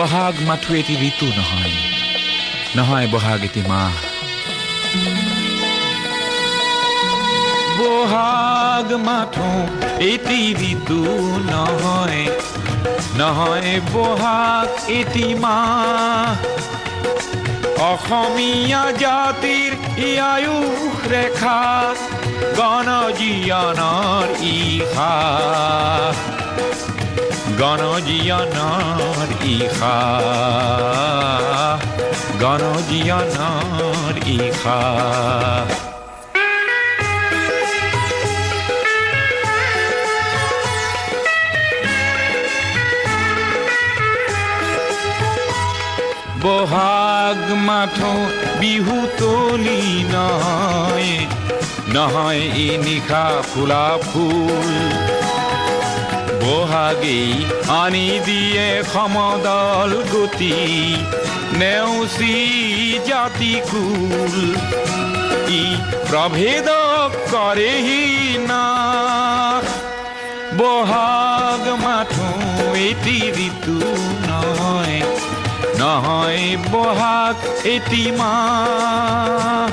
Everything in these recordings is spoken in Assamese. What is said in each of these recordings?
বহাগ মাথো এটি ঋতু নহয়, নহয় বহাগ এটি মাহ। বহাগ মাথো এটি ঋতু নহয়, নহয় বহাগ এটি মাহ। অসমীয়া জাতিৰ আয়ুস ৰেখা, গণজীৱনৰ ইশা, গণজীৱনৰ ইশা, গণজীৱনৰ ইশা। বহাগ মাথো বিহু তলি নহয়, নহয় ই নিশা ফুলা ফুল। বহাগেই আনি দিয়ে সমদল গতি, নেওচি জাতি কুল। ই প্ৰভেদ কৰেহি নাশ, বহাগ মাথো এটি ঋতু নহয়, নহয় বহাগ এটি মাহ।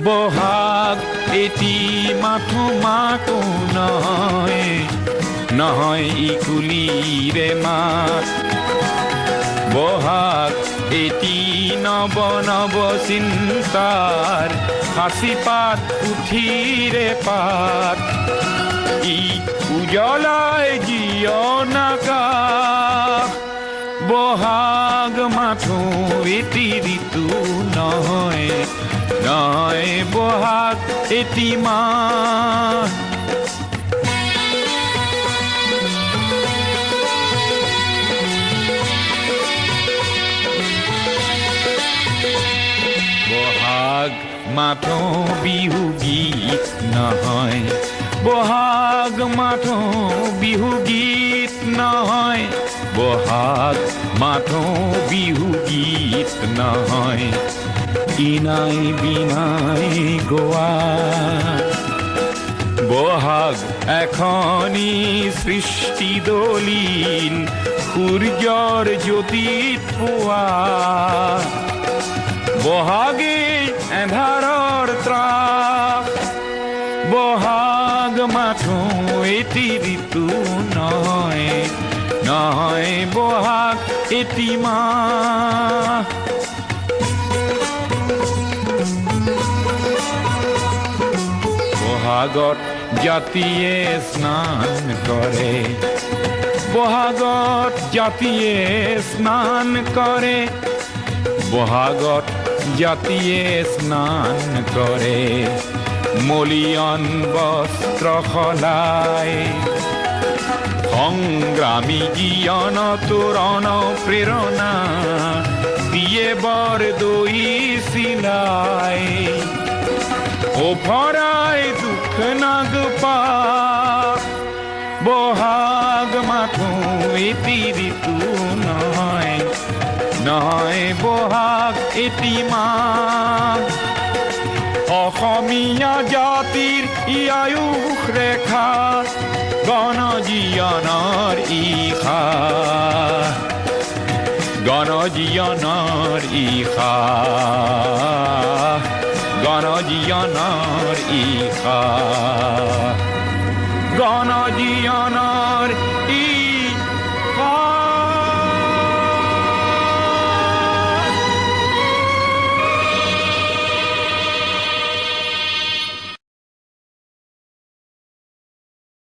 বহাগ এটি মাথো মাতো নহয়, নহয় ই কুলিৰে মাত। বহাগ এটি নৱ নৱ চিন্তাৰ সাঁচি পাত পুথিৰে পাত। ই উজ্বলাই জীৱন আকাশ, বহাগ মাথো এটি ঋতু নহয়, নহয় বহাগ এটি মাহ। বহাগ মাথো বিহু গীত নহয়, বহাগ মাথো বিহু গীত নহয়, বহাগ মাথো বিহু গীত নহয়। ইনাই বিনাই গোৱা বহাগ এখনি সৃষ্টি দলিল, সূৰ্যৰ জ্যোতিত পোৱা। বহাগে এন্ধাৰৰ ত্ৰাস, বহাগ মাথো এটি ঋতু নহয়, নহয় বহাগ এটি মাহ। বহাগত জাতিয়ে স্নান কৰে, বহাগত জাতিয়ে স্নান কৰে, বহাগত জাতিয়ে স্নান কৰে। মলিয়ন বস্ত্ৰ সলাই, সংগ্ৰামী জীৱন তোৰণ প্ৰেৰণা দিয়ে বৰ দৈ চিলাই। ওফৰাই দুখ নাগপা, বহাগ মাথো এটি ঋতু নহয়, নহয় বহাগ এটি মাহ। অসমীয়া জাতিৰ আয়ুস ৰেখা, গণজীৱনৰ ইশা, গণজীৱনৰ ইশা, গণজীৱনৰ ইশা, গণজীৱন